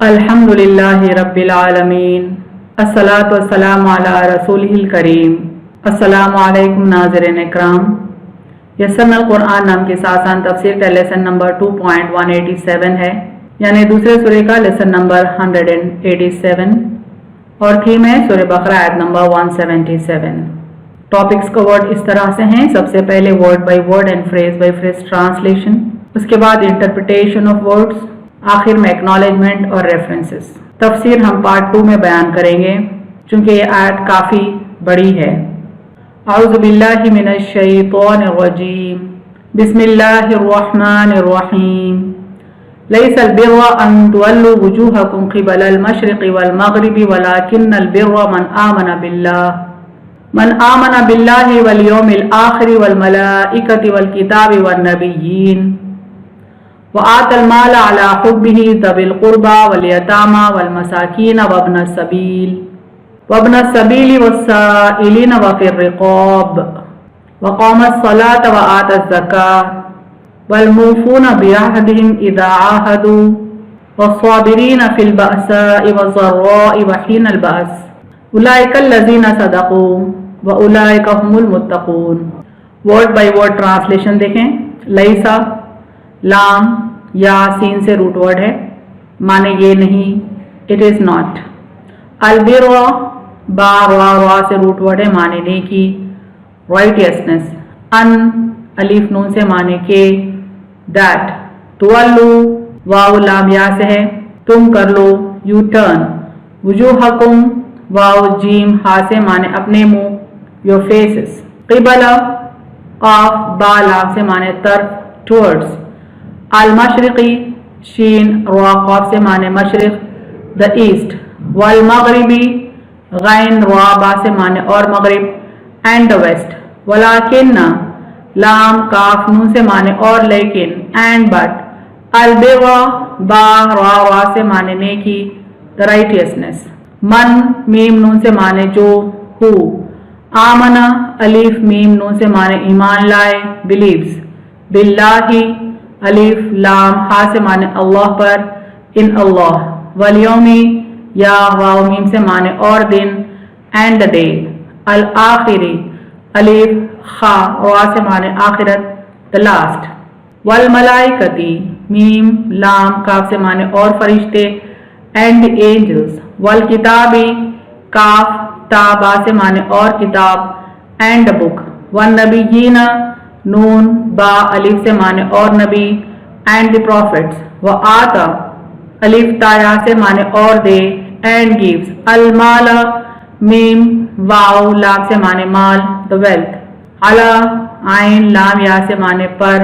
الحمدللہ رب العالمین الصلاۃ والسلام علی رسولہ الکریم۔ السلام علیکم ناظرین اکرام۔ یسرنا القرآن نام کے ساتھ تفسیر کا لیسن نمبر 2.187 ہے، یعنی دوسرے سورہ کا لیسن نمبر 187 اور تھیم ہے سورہ بقرہ آیت نمبر 177۔ ٹاپکس کا ورڈ اس طرح سے ہیں، سب سے پہلے word by word and phrase by phrase translation, اس کے بعد انٹرپریٹیشن آف ورڈز، آخر میں ایکنالجمنٹ اور ریفرنسز۔ تفسیر ہم پارٹ 2 میں بیان کریں گے چونکہ یہ آیت کافی بڑی ہے۔ اعوذ باللہ من الشیطان الرجیم، بسم اللہ الرحمن الرحیم۔ لیس البر ان تولوا وجوہکم قبل المشرق والمغرب ولکن البر من آمن باللہ والیوم الآخر والملائکۃ والکتاب والنبیین وآتى المال على حبه ذوي القربى واليتامى والمساكين وابن السبيل والسائلين وفي الرقاب وقام الصلاة وآتى الزكاة والموفون بعهدهم إذا عاهدوا والصابرين في البأساء والضراء وحين البأس أولئك الذين صدقوا وأولئك هم المتقون۔ ورڈ بائی ورڈ ٹرانسلیشن دیکھیں۔ لیسا لام یا سین سے روٹ ورڈ ہے، معنی یہ نہیں، اٹ از ناٹ۔ البر با را سے روٹ ورڈ ہے، معنی نیکی، رائٹیسنس۔ ان الف نون سے معنی کہ، دیٹ۔ تولو واو لام یا سے ہے، تم کر لو، یو ٹرن۔ وجوہکم واو جیم ہا سے معنی اپنے منہ، یور فیسز۔ قبل قاف با لام سے معنی طرف، ٹورڈز۔ المشرقی شین را قاف سے معنی مشرق، دا ایسٹ۔ والمغربی غین را با سے معنی اور مغرب، اینڈ دا ویسٹ۔ ولیکن لام کاف نون سے معنی اور لیکن، اینڈ بٹ۔ البر با را سے معنی نیکی، دا رائٹیسنس۔ من میم نون سے معنی جو، ہو۔ آمن الف میم نون سے معنی ایمان لائے، بلیوز۔ باللہ الف لام ہا سے معنی اللہ پر، ان اللہ۔ والیومی یا واو میم سے معنی اور دن، اینڈ دا ڈے۔ الآخری الف خا را سے معنی آخرت، دا لاسٹ۔ والملائکتی میم لام کاف سے معنی اور فرشتے، اینڈ اینجلز۔ والکتابی کاف تا با سے معنی اور کتاب، اینڈ دا بک۔ والنبیین نون با الف سے معنی اور نبی، اینڈ دی پروفٹس۔ وآتا الف تا یا سے معنی اور دے، اینڈ گیوز۔ المال میم واو لام سے معنی مال، دا ویلتھ۔ علی عین لام یا سے معنی پر،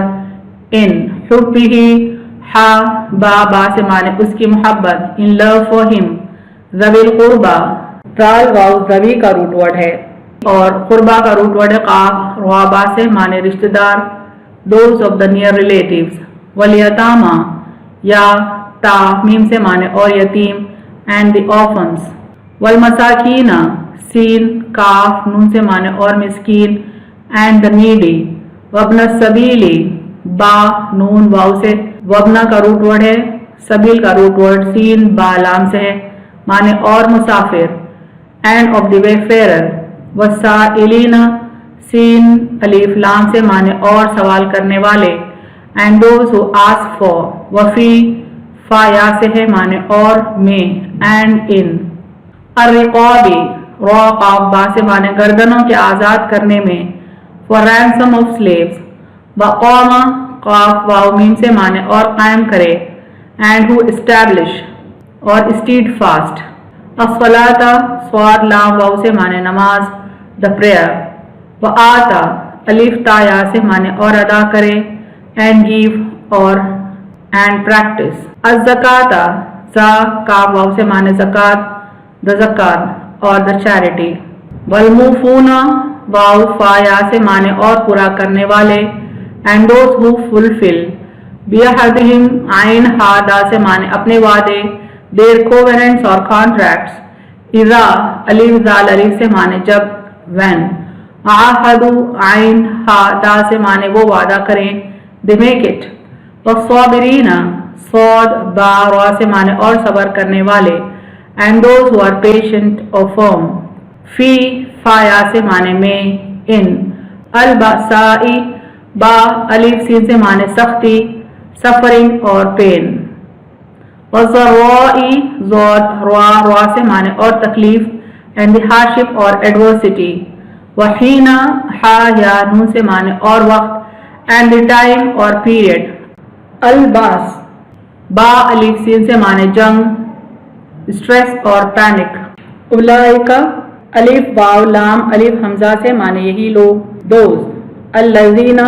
ان۔ حبہ ہا با سے معنی اس کی محبت، ان لو فار ہم۔ ذوی القربہ دال واو ذوی کا روٹ ورڈ ہے اور قربہ کا روٹ ورڈ ہے قاف را با سے معنی رشتہ دار، those of the near relatives۔ والیتامہ یا تا میم سے معنی اور یتیم، and the orphans۔ والمساکین سین کاف نون سے معنی اور مسکین، and the needy۔ وابن السبیل با نون واو سے، وابنا کا روٹ ورڈ ہے، سبیل کا روٹ ورڈ سین با لام سے ہے، معنی اور مسافر، and of the wayfarer۔ والسائلین سین الف لام سے معنی اور سوال کرنے والے، and those who ask for۔ وفی فا یا سے ہے معنی اور میں، and in۔ الرقابی را قاف با سے معنی گردنوں کے آزاد کرنے میں، for ransom of slaves۔ وقام قاف واو میم سے معنی اور قائم کرے، and who establish اور steadfast۔ الصلاۃ صاد لام واو سے معنی نماز، the prayer۔ وآتا الف تا یا سے معنی اور ادا کرے، and give اور and practice۔ الزکاۃ زا کاف واو سے معنی زکات، the زکات اور the charity۔ والموفون واو فا یا سے معنی اور پورا کرنے والے، and those who fulfill۔ بعہدہم عین ہا دا سے معنی اپنے وعدے، their covenants اور contracts۔ اذا الف زال الف سے معنی جب، when۔ عاہدو عین ہا دا سے معنی وہ وعدہ کریں، they make it۔ والصابرین صاد با را سے معنی اور صبر کرنے والے and those who are patient or firm. فی فا یا سے معنی میں in. البأسائی با الف سین سے معنی سختی suffering اور pain. والضرائی ضاد را را سے معنی اور تکلیف and the hardship اور adversity. وحین ہا یا نون سے معنی اور وقت and the time اور period. الباس با الف سین سے معنی جنگ اسٹریس اور پینک. اولئکا الف واو لام الف حمزہ سے معنی یہی لوگ دوز. الذین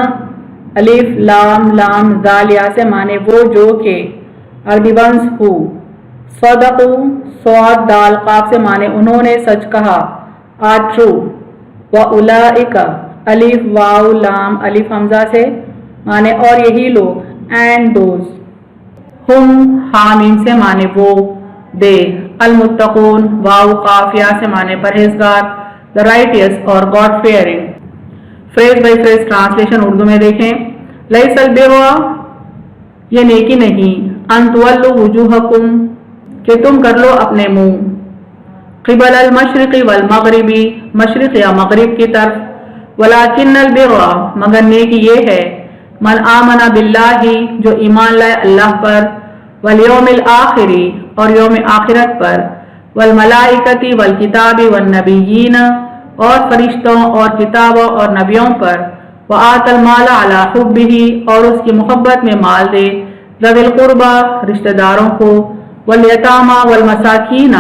الف لام لام ذال یا سے معنی وہ جو کہ are the ones who. صدقوا صاد دال قاف سے معنی انہوں نے سچ کہا are true. وَأُولَئِكَ الف واو لام الف حمزہ سے معنی اور یہی لوگ and those. ہم حامیم سے معنی وہ دے. المتقون واو قاف یا سے معنی پرہیزگار the righteous اور God fearing. Phrase by phrase translation Urdu میں دیکھیں. لیس البر یہ نیکی نہیں ان تولوا وجوہکم کہ تم کر لو اپنے منہ قبل المشرق والمغربی مشرق یا مغرب کی طرف ولیکن البر مگر نیکی یہ ہے من آمن باللہ جو ایمان لائے اللہ پر والیوم الآخری اور یوم آخرت پر والملائکتی والکتاب والنبیین اور فرشتوں اور کتابوں اور نبیوں پر وآت المال علی حبہ اور اس کی محبت میں مال دے ذوی القربى رشتہ داروں کو والیتامى والمساکین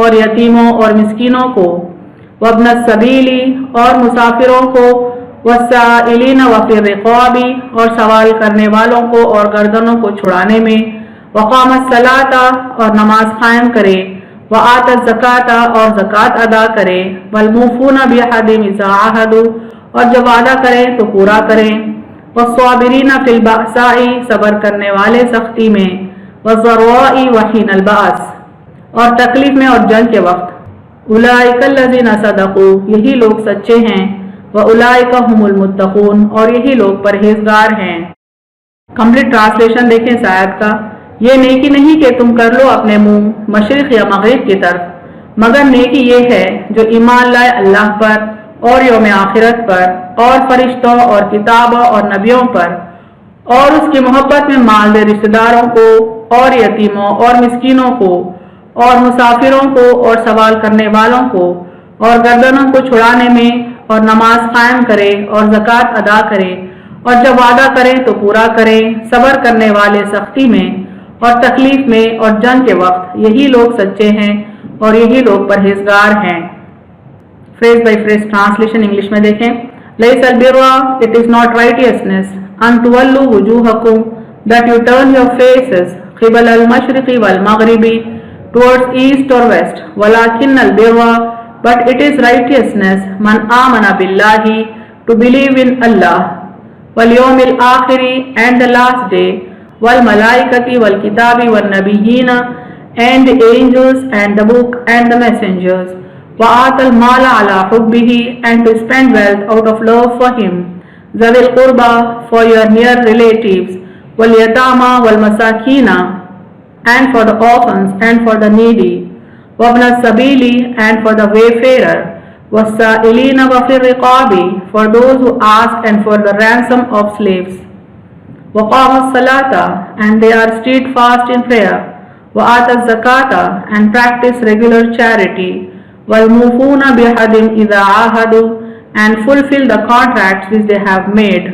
اور یتیموں اور مسکینوں کو وابن السبیل اور مسافروں کو والسائلین وفی الرقاب اور سوال کرنے والوں کو اور گردنوں کو چھڑانے میں وقام الصلاۃ اور نماز قائم کرے وآت الزکاۃ اور زکوٰۃ ادا کرے والموفون بعہدہم اذا عاہدوا اور جب وعدہ کریں تو پورا کریں والصابرین فی البأساء صبر کرنے والے سختی میں والضراء وحین البأس اور تکلیف میں اور جنگ کے وقت. اولئک الذین صدقوا یہی لوگ سچے ہیں واولئک هم المتقون اور یہی لوگ پرہیزگار ہیں. کمپلیٹ ٹرانسلیشن دیکھیں اس آیت کا. یہ نیکی نہیں کہ تم کر لو اپنے منہ مشرق یا مغرب کی طرف مگر نیکی یہ ہے جو ایمان لائے اللہ پر اور یوم آخرت پر اور فرشتوں اور کتابوں اور نبیوں پر اور اس کی محبت میں مال دے رشتہ داروں کو اور یتیموں اور مسکینوں کو اور مسافروں کو اور سوال کرنے والوں کو اور گردنوں کو چھڑانے میں اور نماز قائم کرے اور زکوٰۃ ادا کرے اور جب وعدہ کرے تو پورا کرے صبر کرنے والے سختی میں اور تکلیف میں اور جنگ کے وقت یہی لوگ سچے ہیں اور یہی لوگ پرہیزگار ہیں. Phrase by phrase translation English میں دیکھیں. لیس البر it is not righteousness ان تولوا وجوہکم that you turn your faces قبل المشرق والمغرب towards east or west ولكن البر but it is righteousness من آمن باللہ to believe in Allah volume الآخر and the last day والملائکتی والکتاب والنبیین and the angels and the book and the messengers وآت المال علی حبہ and to spend wealth out of love for him ذوی القربى for your near relatives والیتامى والمساکین and for the orphans and for the needy وابن السبیل and for the wayfarer والسائلین وفی الرقاب for those who ask and for the ransom of slaves وقام الصلاة and they are steadfast in prayer وآت الزکاة and practice regular charity والموفون بعہدہم اذا عاہدوا and fulfill the contracts which they have made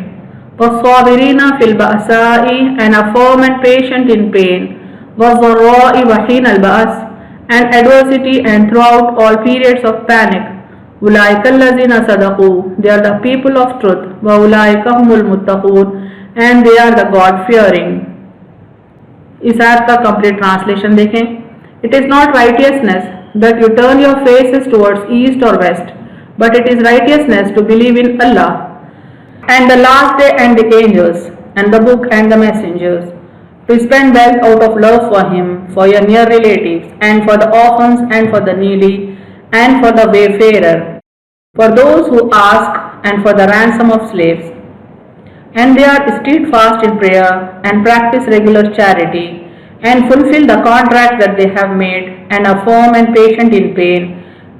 والصابرین فی البأساء and are firm and patient in pain والضراء وحین البأس and adversity and throughout all periods of panic. أولئک الذین صدقوا they are the people of truth وأولئک هم المتقون and they are the God fearing. اس آیت کا complete translation دیکھیں. It is not righteousness that you turn your faces towards east or west, but it is righteousness to believe in Allah and the last day and the angels and the book and the messengers, to spend wealth out of love for him, for your near relatives and for the orphans and for the needy and for the wayfarer, for those who ask and for the ransom of slaves. and they are steadfast in prayer and practice regular charity and fulfill the contract that they have made and are firm and patient in pain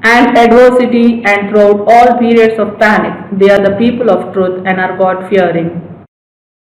and adversity and throughout all periods of panic. They are the people of truth and are God fearing.